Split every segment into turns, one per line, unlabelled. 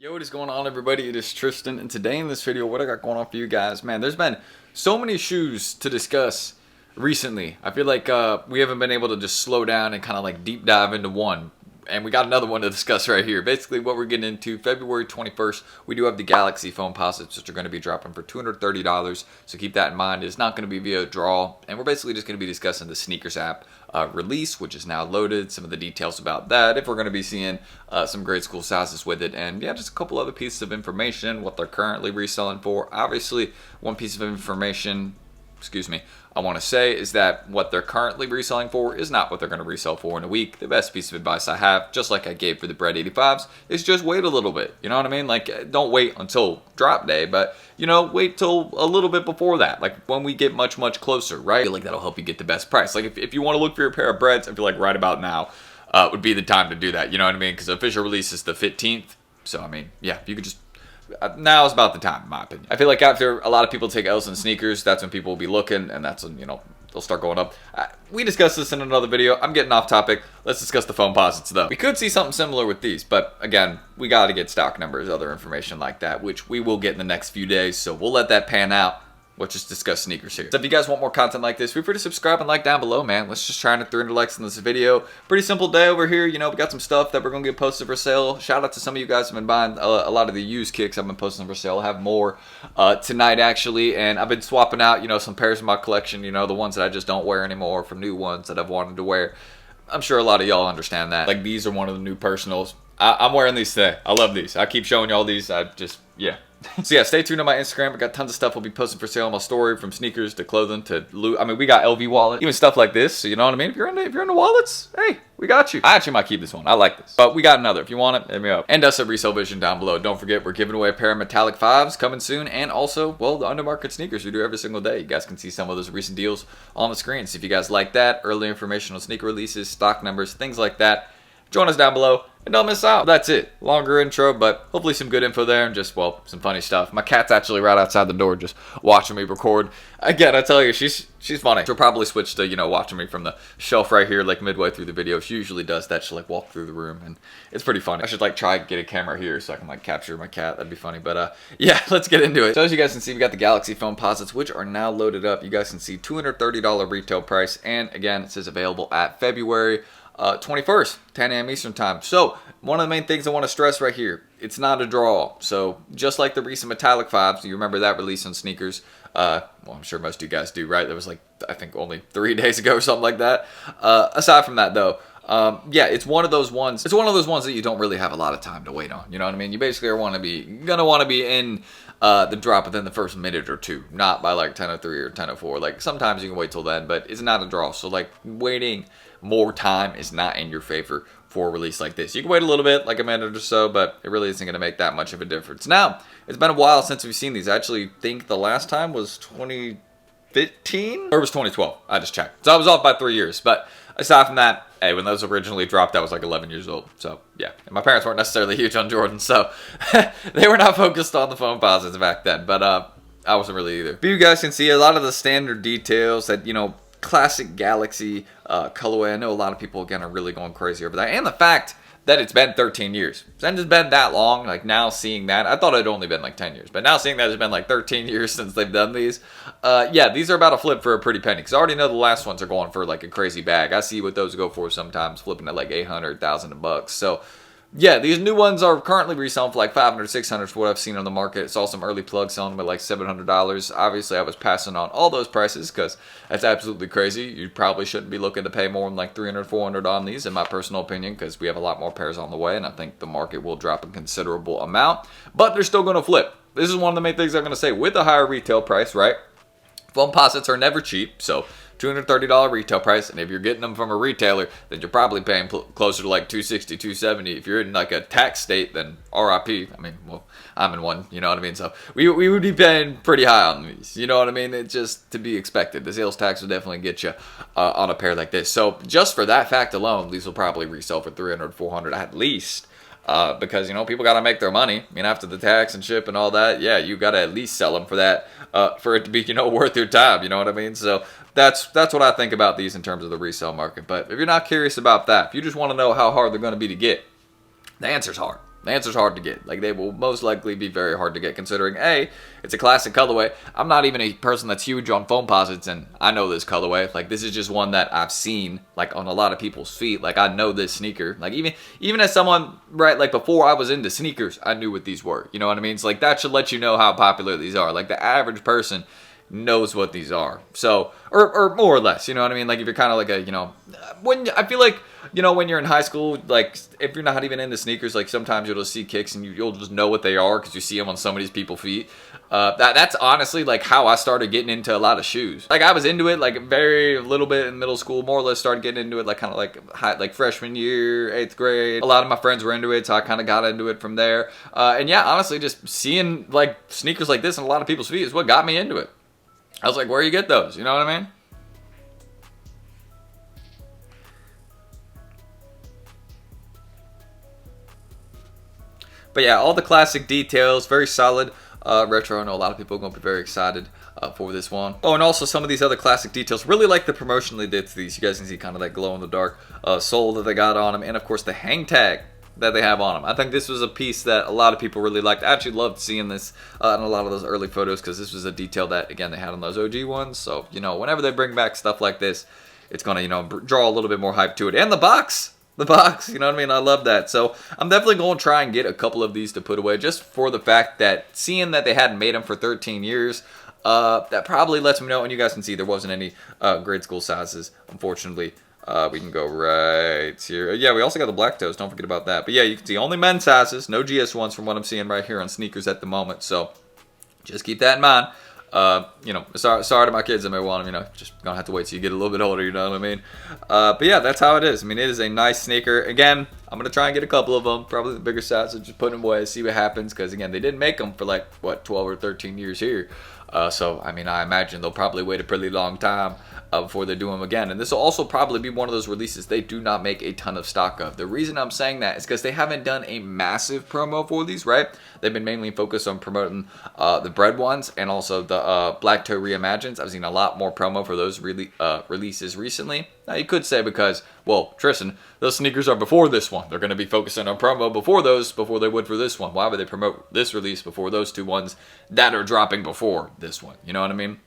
Yo, what is going on, everybody? It is Tristan, and today in this video, what I got going on for you guys, man, there's been so many shoes to discuss recently. I feel like we haven't been able to just slow down and kind of like deep dive into one. And we got another one to discuss right here. Basically, what we're getting into, February 21st, we do have the Galaxy FOAMPOSITES, which are going to be dropping for $230. So keep that in mind. It's not going to be via draw. And we're basically just going to be discussing the SNKRS app release, which is now loaded, some of the details about that, if we're going to be seeing some grade school sizes with it, and yeah, just a couple other pieces of information, what they're currently reselling for. Obviously, one piece of information, I want to say is that what they're currently reselling for is not what they're going to resell for in a week. The best piece of advice I have, just like I gave for the Bread 85s, is just wait a little bit. You know what I mean? Like, don't wait until drop day, but, you know, wait till a little bit before that. Like, when we get much, much closer, right? I feel like that'll help you get the best price. Like, if you want to look for your pair of Breads, I feel like right about now would be the time to do that. You know what I mean? Because the official release is the 15th. So, I mean, yeah, if you could just... now is about the time, in my opinion. I feel like after a lot of people take L's in sneakers, that's when people will be looking, and that's when, you know, they'll start going up. We discussed this in another video. I'm getting off topic. Let's discuss the FOAMPOSITES, though. We could see something similar with these, but again, we got to get stock numbers, other information like that, which we will get in the next few days, so we'll let that pan out. Let's just discuss sneakers here. So if you guys want more content like this, feel free to subscribe and like down below, man. Let's just try and 300 likes in this video. Pretty simple day over here. You know, we got some stuff that we're going to get posted for sale. Shout out to some of you guys who have been buying a lot of the used kicks I've been posting for sale. I'll have more tonight, actually. And I've been swapping out, you know, some pairs of my collection, you know, the ones that I just don't wear anymore for new ones that I've wanted to wear. I'm sure a lot of y'all understand that. Like, these are one of the new personals. I'm wearing these today. I love these. I keep showing y'all these. Yeah. So yeah, stay tuned on my Instagram. I got tons of stuff we'll be posting for sale on my story, from sneakers to clothing to loot. I mean, we got LV wallet, even stuff like this. So you know what I mean? If you're into wallets, hey, we got you. I actually might keep this one. I like this. But we got another. If you want it, hit me up. And us at Resell Vision down below. Don't forget, we're giving away a pair of metallic 5s coming soon. And also, well, the undermarket sneakers we do every single day. You guys can see some of those recent deals on the screen. So if you guys like that, early information on sneaker releases, stock numbers, things like that, join us down below. And don't miss out. That's it. Longer intro, but hopefully some good info there and just, well, some funny stuff. My cat's actually right outside the door just watching me record. Again, I tell you, she's funny. She'll probably switch to, you know, watching me from the shelf right here, like midway through the video. She usually does that. She'll like walk through the room and it's pretty funny. I should like try and get a camera here so I can like capture my cat. That'd be funny. But yeah, let's get into it. So as you guys can see, we got the Galaxy FOAMPOSITES, which are now loaded up. You guys can see $230 retail price. And again, it says available at February 21st, 10 a.m. Eastern time. So one of the main things I want to stress right here, it's not a draw. So just like the recent metallic 5s, you remember that release on sneakers. Well, I'm sure most of you guys do, right? That was like, I think only 3 days ago or something like that. Aside from that though, yeah, it's one of those ones. It's one of those ones that you don't really have a lot of time to wait on. You know what I mean? You basically gonna want to be in the drop within the first minute or two, not by like 10:03 or 10:04. Like sometimes you can wait till then, but it's not a draw. So like waiting more time is not in your favor for a release like this. You can wait a little bit, like a minute or so, but it really isn't going to make that much of a difference. Now, it's been a while since we've seen these. I actually think the last time was 2015 or it was 2012. I just checked. So I was off by 3 years. But aside from that, hey, when those originally dropped, I was like 11 years old. So yeah, and my parents weren't necessarily huge on Jordan, so they were not focused on the FOAMPOSITES back then. But I wasn't really either. But you guys can see a lot of the standard details that, you know, classic Galaxy colorway. I know a lot of people, again, are really going crazy over that. And the fact that it's been 13 years. Since it's been that long, like now seeing that, I thought it had only been like 10 years. But now seeing that it's been like 13 years since they've done these, yeah, these are about to flip for a pretty penny. Because I already know the last ones are going for like a crazy bag. I see what those go for sometimes, flipping at like 800, 1,000 bucks. So yeah, these new ones are currently reselling for like 500, 600 for what I've seen on the market. Saw some early plugs selling them at like $700. Obviously, I was passing on all those prices because that's absolutely crazy. You probably shouldn't be looking to pay more than like 300, 400 on these, in my personal opinion, because we have a lot more pairs on the way, and I think the market will drop a considerable amount. But they're still going to flip. This is one of the main things I'm going to say. With a higher retail price, right? FOAMPOSITES are never cheap, so $230 retail price, and if you're getting them from a retailer, then you're probably paying closer to like $260, $270. If you're in like a tax state, then RIP. I mean, well, I'm in one, you know what I mean? So we would be paying pretty high on these, you know what I mean? It's just to be expected. The sales tax will definitely get you on a pair like this. So just for that fact alone, these will probably resell for $300, $400 at least. Because, you know, people got to make their money. I mean, after the tax and ship and all that, yeah, you got to at least sell them for that, for it to be, you know, worth your time. You know what I mean? So that's what I think about these in terms of the resale market. But if you're not curious about that, if you just want to know how hard they're going to be to get, the answer's hard. The answer's hard to get. Like, they will most likely be very hard to get, considering A, it's a classic colorway. I'm not even a person that's huge on Foamposites, and I know this colorway. Like, this is just one that I've seen, like, on a lot of people's feet. Like, I know this sneaker. Like, even as someone, right, like, before I was into sneakers, I knew what these were. You know what I mean? It's like, that should let you know how popular these are. Like, the average person knows what these are. So, or more or less, you know what I mean? Like, if you're kind of like a, you know, I feel like, you know, when you're in high school, like, if you're not even into sneakers, like, sometimes you'll just see kicks and you'll just know what they are because you see them on some of these people's feet. That's honestly, like, how I started getting into a lot of shoes. Like, I was into it, like, very little bit in middle school, more or less started getting into it, like, kind of like freshman year, 8th grade. A lot of my friends were into it, so I kind of got into it from there. And yeah, honestly, just seeing, like, sneakers like this on a lot of people's feet is what got me into it. I was like, where do you get those? You know what I mean? But yeah, all the classic details, very solid retro. I know a lot of people are going to be very excited for this one. Oh, and also some of these other classic details. Really like the promotion they did to these. You guys can see kind of that glow-in-the-dark sole that they got on them. And, of course, the hang tag that they have on them. I think this was a piece that a lot of people really liked. I actually loved seeing this in a lot of those early photos because this was a detail that, again, they had on those OG ones. So, you know, whenever they bring back stuff like this, it's going to, you know, draw a little bit more hype to it. And the box! The box, you know what I mean? I love that. So I'm definitely going to try and get a couple of these to put away just for the fact that seeing that they hadn't made them for 13 years, that probably lets me know. And you guys can see there wasn't any grade school sizes, unfortunately. We can go right here. Yeah, we also got the black toes. Don't forget about that. But yeah, you can see only men's sizes. No GS1s from what I'm seeing right here on sneakers at the moment. So just keep that in mind. You know, sorry to my kids that may want them, you know, just gonna have to wait till you get a little bit older, you know what I mean? But yeah, that's how it is. I mean, it is a nice sneaker. Again, I'm gonna try and get a couple of them, probably the bigger size, so just put them away, see what happens, because again, they didn't make them for like, what, 12 or 13 years here. So, I mean, I imagine they'll probably wait a pretty long time before they do them again. And this will also probably be one of those releases they do not make a ton of stock of. The reason I'm saying that is because they haven't done a massive promo for these, right? They've been mainly focused on promoting the bread ones and also the Black Toe Reimagines. I've seen a lot more promo for those releases recently. Now, you could say because, well, Tristan, those sneakers are before this one. They're going to be focusing on promo before they would for this one. Why would they promote this release before those two ones that are dropping before this one? You know what I mean?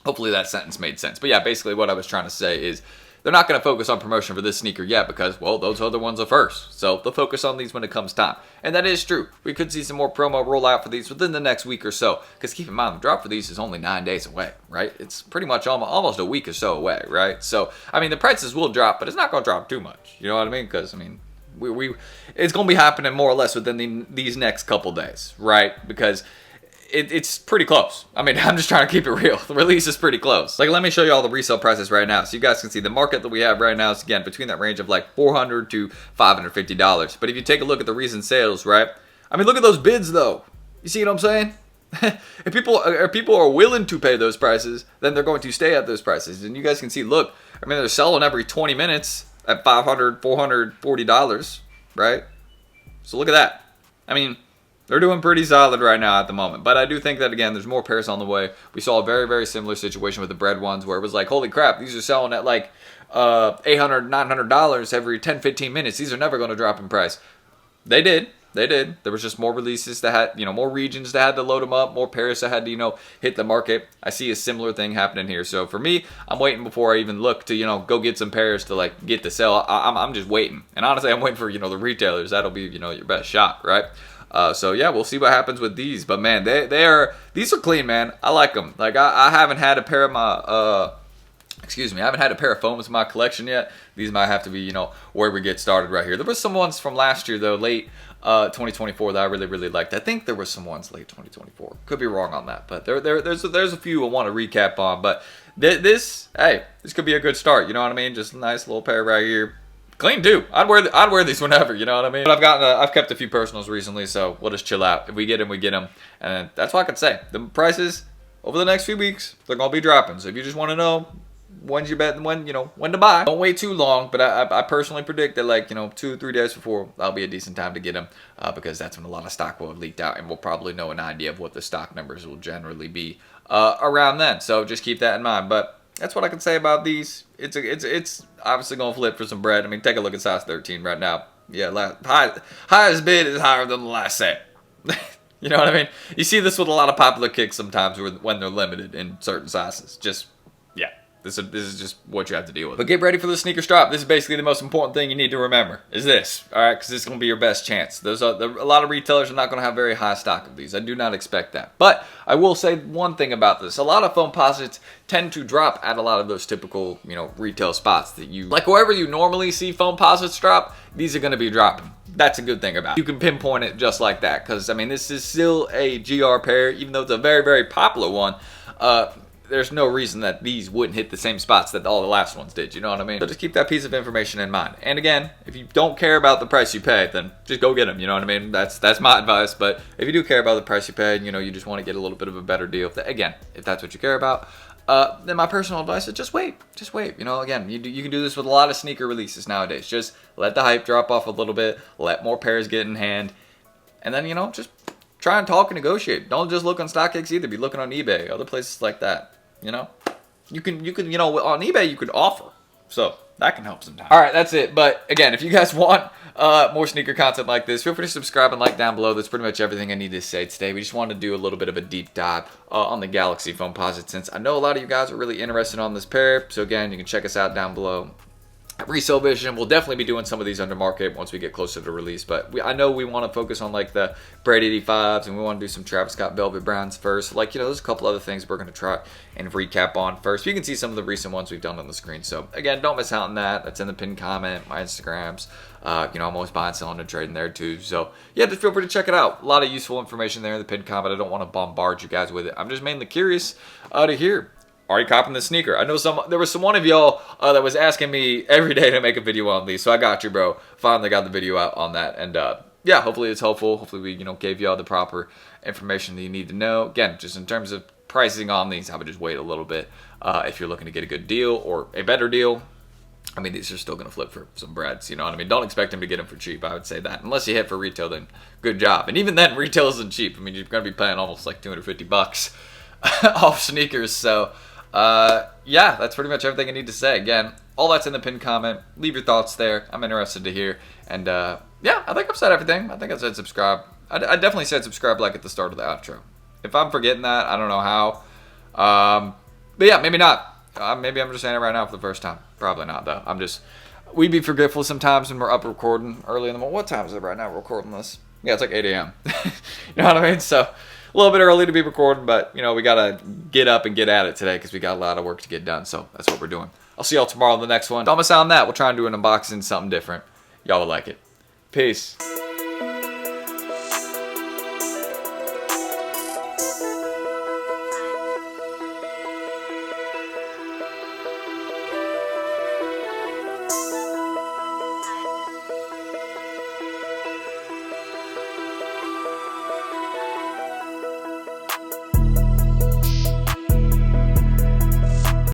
Hopefully that sentence made sense. But yeah, basically what I was trying to say is they're not going to focus on promotion for this sneaker yet because, well, those other ones are first. So they'll focus on these when it comes time. And that is true. We could see some more promo roll out for these within the next week or so. Because keep in mind, the drop for these is only 9 days away, right? It's pretty much almost a week or so away, right? So, I mean, the prices will drop, but it's not going to drop too much. You know what I mean? Because, I mean, it's going to be happening more or less within these next couple days, right? Because it's pretty close. I mean, I'm just trying to keep it real. The release is pretty close. Like, let me show you all the resale prices right now. So you guys can see the market that we have right now is, again, between that range of like $400 to $550. But if you take a look at the recent sales, right? I mean, look at those bids, though. You see what I'm saying? If people are willing to pay those prices, then they're going to stay at those prices. And you guys can see, look, I mean, they're selling every 20 minutes at $500, $440, right? So look at that. I mean, they're doing pretty solid right now at the moment. But I do think that, again, there's more pairs on the way. We saw a very, very similar situation with the bread ones where it was like, holy crap, these are selling at like $800, $900 every 10, 15 minutes. These are never going to drop in price. They did. They did. There was just more releases that had, more regions that had to load them up, more pairs that had to, hit the market. I see a similar thing happening here. So for me, I'm waiting before I even look to, go get some pairs to like get to sell. I'm just waiting. And honestly, I'm waiting for, the retailers. That'll be, your best shot, right? So yeah, we'll see what happens with these. But man, these are clean, man. I like them. Like I haven't had a pair of my I haven't had a pair of foams in my collection yet. These might have to be, where we get started right here. There was some ones from last year though, late 2024 that I really, really liked. I think there were some ones late 2024. Could be wrong on that, but there's a few I want to recap on. But this could be a good start. You know what I mean? Just a nice little pair right here. Clean too. I'd wear these whenever, you know what I mean? But I've kept a few personals recently, so we'll just chill out. If we get them, we get them, and that's what I can say. The prices over the next few weeks, they're gonna be dropping. So if you just want to know when to buy, don't wait too long. But I personally predict that 2-3 days before that'll be a decent time to get them, because that's when a lot of stock will have leaked out, and we'll probably know an idea of what the stock numbers will generally be around then. So just keep that in mind. But that's what I can say about these. It's obviously going to flip for some bread. I mean, take a look at size 13 right now. Yeah, highest bid is higher than the last sale. You know what I mean? You see this with a lot of popular kicks sometimes when they're limited in certain sizes. Just, yeah, this is just what you have to deal with. But get ready for the sneaker drop. This is basically the most important thing you need to remember is this, all right? Because this is going to be your best chance. A lot of retailers are not going to have very high stock of these. I do not expect that. But I will say one thing about this. A lot of Foamposites tend to drop at a lot of those typical, retail spots that you, like wherever you normally see Foamposites drop, these are going to be dropping. That's a good thing about it. You can pinpoint it just like that because, I mean, this is still a GR pair, even though it's a very, very popular one. There's no reason that these wouldn't hit the same spots that all the last ones did, you know what I mean? So just keep that piece of information in mind. And again, if you don't care about the price you pay, then just go get them, you know what I mean? That's my advice. But if you do care about the price you pay, you just want to get a little bit of a better deal, again, if that's what you care about, then my personal advice is just wait. Just wait. Again, you can do this with a lot of sneaker releases nowadays. Just let the hype drop off a little bit, let more pairs get in hand, and then, just try and talk and negotiate. Don't just look on StockX either. Be looking on eBay, other places like that. You can on eBay you could offer, so that can help sometimes. All right, that's it. But again, if you guys want more sneaker content like this, feel free to subscribe and like down below. That's pretty much everything I need to say today. We just wanted to do a little bit of a deep dive on the Galaxy Foamposite, since I know a lot of you guys are really interested on this pair. So again, you can check us out down below. Resell Vision, we'll definitely be doing some of these under market once we get closer to release, but I know we want to focus on like the Braid 85s, and we want to do some Travis Scott Velvet Browns first. There's a couple other things we're going to try and recap on first. You can see some of the recent ones we've done on the screen. So again, don't miss out on that. That's in the pinned comment, my Instagrams. I'm always buying, selling, and trading there too. So yeah, just feel free to check it out. A lot of useful information there in the pinned comment. I don't want to bombard you guys with it. I'm just mainly curious to hear. Are you copping the sneaker? I know there was one of y'all that was asking me every day to make a video on these, so I got you, bro. Finally got the video out on that, and yeah, hopefully it's helpful. Hopefully we gave y'all the proper information that you need to know. Again, just in terms of pricing on these, I would just wait a little bit if you're looking to get a good deal or a better deal. I mean, these are still going to flip for some breads, you know what I mean? Don't expect them to get them for cheap, I would say that. Unless you hit for retail, then good job. And even then, retail isn't cheap. I mean, you're going to be paying almost like $250 off sneakers, so yeah, that's pretty much everything I need to say. Again, all that's in the pinned comment. Leave your thoughts there. I'm interested to hear. And yeah, I think I've said everything. I think I said subscribe. I definitely said subscribe like at the start of the outro. If I'm forgetting that, I don't know how. But yeah, maybe not. Maybe I'm just saying it right now for the first time. Probably not though. We'd be forgetful sometimes when we're up recording early in the morning. What time is it right now? We're recording this. Yeah, it's like 8 a.m. You know what I mean? So a little bit early to be recording, but we gotta get up and get at it today because we got a lot of work to get done. So that's what we're doing. I'll see y'all tomorrow on the next one. Don't miss out on that. We'll try and do an unboxing, something different. Y'all will like it. Peace.